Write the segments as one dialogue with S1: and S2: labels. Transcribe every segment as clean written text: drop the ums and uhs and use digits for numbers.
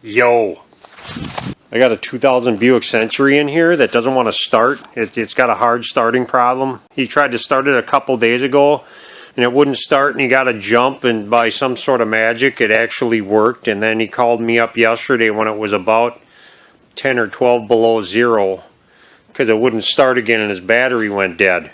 S1: Yo, I got a 2000 Buick Century in here that doesn't want to start. It's got a hard starting problem. He tried to start it a couple days ago and it wouldn't start, and he got a jump, and by some sort of magic it actually worked. And then he called me up yesterday when it was about 10 or 12 below zero because it wouldn't start again and his battery went dead.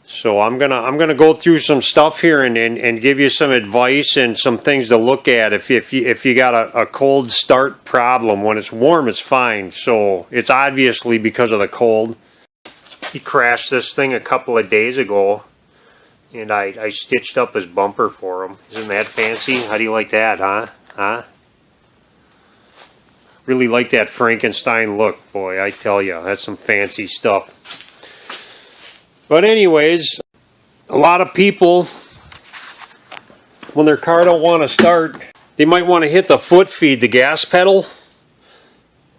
S1: So I'm gonna go through some stuff here and give you some advice and some things to look at if you got a cold start problem. When it's warm, it's fine. So it's obviously because of the cold. He crashed this thing a couple of days ago, and I stitched up his bumper for him. Isn't that fancy? How do you like that, huh? Really like that Frankenstein look, boy. I tell you, that's some fancy stuff. But anyways, a lot of people, when their car don't want to start, they might want to hit the foot feed, the gas pedal.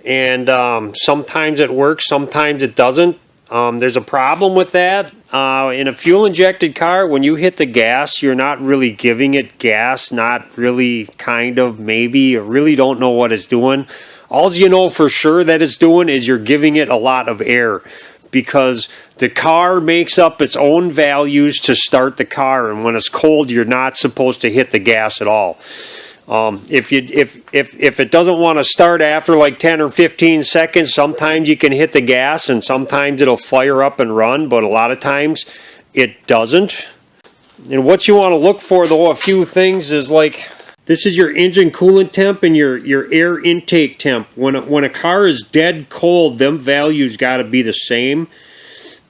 S1: And sometimes it works, sometimes it doesn't. There's a problem with that. In a fuel-injected car, when you hit the gas, you're not really giving it gas, not really, kind of, maybe. You really don't know what it's doing. All you know for sure that it's doing is you're giving it a lot of air, because the car makes up its own values to start the car, and when it's cold, you're not supposed to hit the gas at all. If it doesn't want to start after like 10 or 15 seconds, sometimes you can hit the gas and sometimes it'll fire up and run, but a lot of times it doesn't. And what you want to look for, though, a few things is like, this is your engine coolant temp and your air intake temp. When a car is dead cold, them values got to be the same.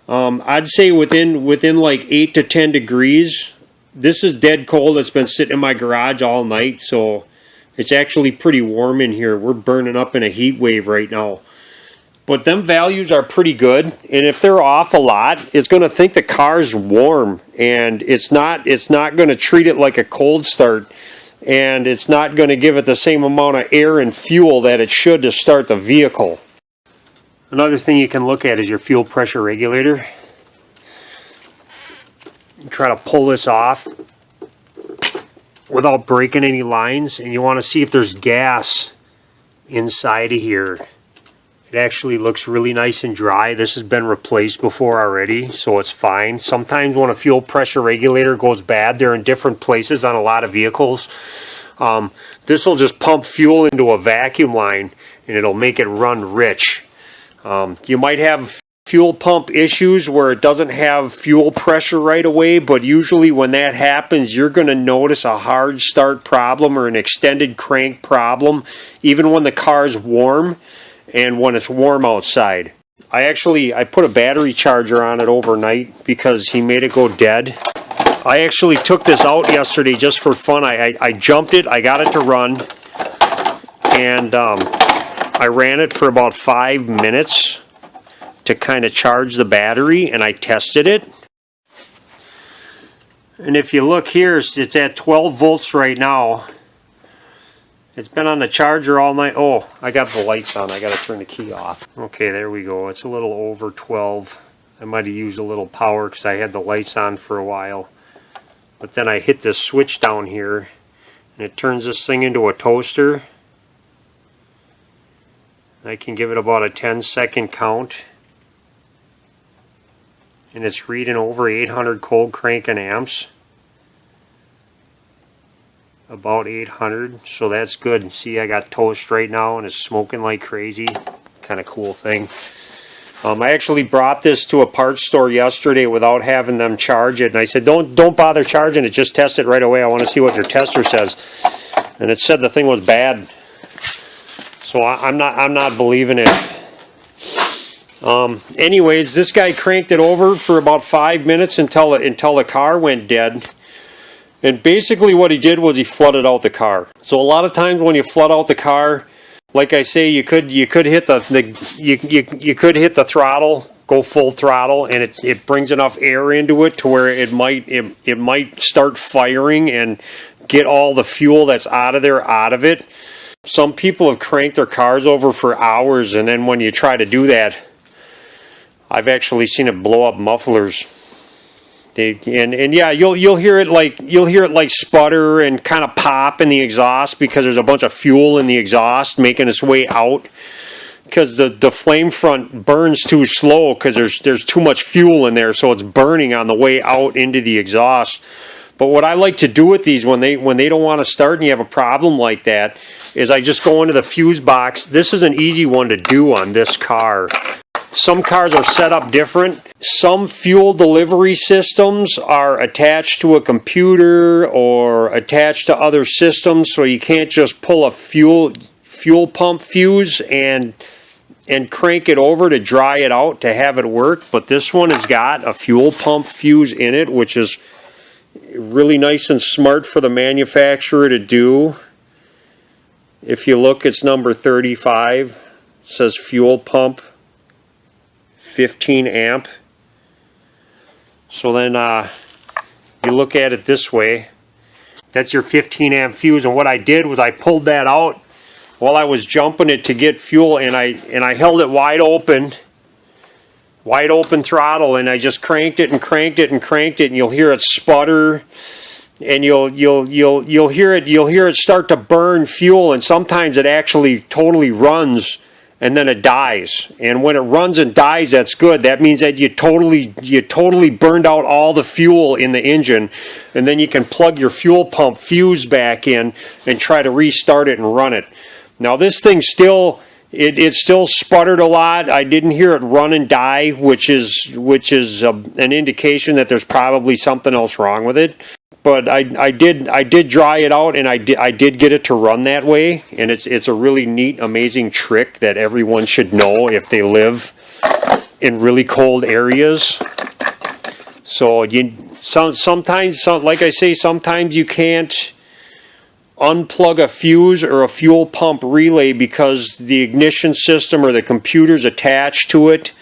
S1: I'd say within like 8 to 10 degrees. This is dead cold. It's been sitting in my garage all night, so it's actually pretty warm in here. We're burning up in a heat wave right now. But them values are pretty good, and if they're off a lot, it's going to think the car's warm, and it's not going to treat it like a cold start, and it's not going to give it the same amount of air and fuel that it should to start the vehicle. Another thing you can look at is your fuel pressure regulator. Try to pull this off without breaking any lines, and you want to see if there's gas inside of here. It actually looks really nice and dry. This has been replaced before already, so it's fine. Sometimes when a fuel pressure regulator goes bad, they're in different places on a lot of vehicles. This will just pump fuel into a vacuum line and it'll make it run rich. You might have fuel pump issues where it doesn't have fuel pressure right away, but usually when that happens, you're going to notice a hard start problem or an extended crank problem, even when the car's warm and when it's warm outside. I put a battery charger on it overnight because he made it go dead. I actually took this out yesterday just for fun. I jumped it, I got it to run, and I ran it for about 5 minutes to kind of charge the battery, and I tested it. And if you look here, it's at 12 volts right now. It's been on the charger all night. Oh, I got the lights on. I got to turn the key off. Okay, there we go. It's a little over 12. I might have used a little power because I had the lights on for a while. But then I hit this switch down here, and it turns this thing into a toaster. I can give it about a 10-second count. And it's reading over 800 cold cranking amps. About 800, so that's good. See, I got toast right now and it's smoking like crazy. Kind of cool thing. I actually brought this to a parts store yesterday without having them charge it, and I said, don't bother charging it, just test it right away. I want to see what your tester says. And it said the thing was bad. So I'm not believing it. Anyways, this guy cranked it over for about 5 minutes until the car went dead. And basically what he did was he flooded out the car. So a lot of times when you flood out the car, like I say, you could hit the throttle, go full throttle, and it brings enough air into it to where it might start firing and get all the fuel that's out of it. Some people have cranked their cars over for hours, and then when you try to do that, I've actually seen it blow up mufflers. And yeah, you'll hear it like sputter and kind of pop in the exhaust because there's a bunch of fuel in the exhaust making its way out. Because the flame front burns too slow because there's too much fuel in there, so it's burning on the way out into the exhaust. But what I like to do with these when they don't want to start and you have a problem like that is I just go into the fuse box. This is an easy one to do on this car. Some cars are set up different. Some fuel delivery systems are attached to a computer or attached to other systems, so you can't just pull a fuel pump fuse and crank it over to dry it out to have it work. But this one has got a fuel pump fuse in it, which is really nice and smart for the manufacturer to do. If you look, it's number 35. It says fuel pump 15 amp. So then you look at it this way. That's your 15 amp fuse, and what I did was I pulled that out while I was jumping it to get fuel, and I held it wide open throttle, and I just cranked it and cranked it and cranked it, and you'll hear it sputter, and you'll hear it start to burn fuel, and sometimes it actually totally runs and then it dies. And when it runs and dies, that's good. That means that you totally burned out all the fuel in the engine, and then you can plug your fuel pump fuse back in and try to restart it and run it. Now this thing still sputtered a lot. I didn't hear it run and die, which is an indication that there's probably something else wrong with it. But I did dry it out, and I did get it to run that way, and it's a really neat, amazing trick that everyone should know if they live in really cold areas. So sometimes, like I say, sometimes you can't unplug a fuse or a fuel pump relay because the ignition system or the computer's attached to it.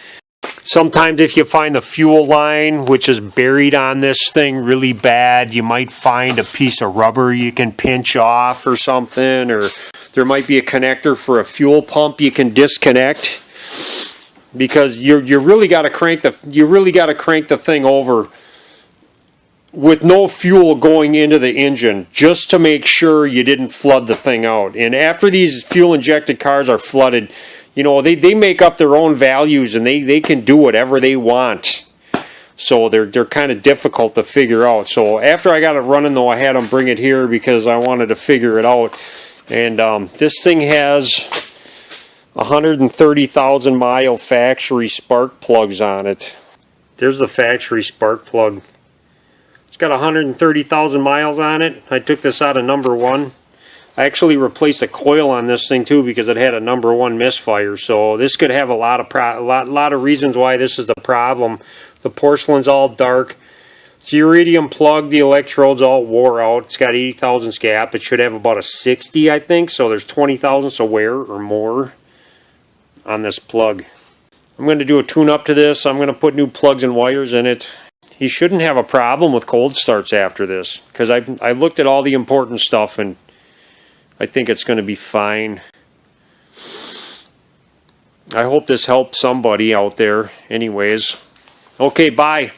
S1: Sometimes if you find the fuel line, which is buried on this thing really bad, you might find a piece of rubber you can pinch off or something, or there might be a connector for a fuel pump you can disconnect, because you really got to crank the thing over with no fuel going into the engine, just to make sure you didn't flood the thing out. And after these fuel injected cars are flooded, you know, they make up their own values, and they can do whatever they want. So they're kind of difficult to figure out. So after I got it running, though, I had them bring it here because I wanted to figure it out. And this thing has 130,000 mile factory spark plugs on it. There's the factory spark plug. It's got 130,000 miles on it. I took this out of number one. I actually replaced a coil on this thing too because it had a number one misfire. So this could have a lot of reasons why this is the problem. The porcelain's all dark. It's iridium plug. The electrode's all wore out. It's got 80,000 scap. It should have about a 60, I think. So there's 20,000 so wear or more on this plug. I'm going to do a tune-up to this. I'm going to put new plugs and wires in it. He shouldn't have a problem with cold starts after this because I looked at all the important stuff, and I think it's going to be fine. I hope this helps somebody out there. Anyways, okay, bye.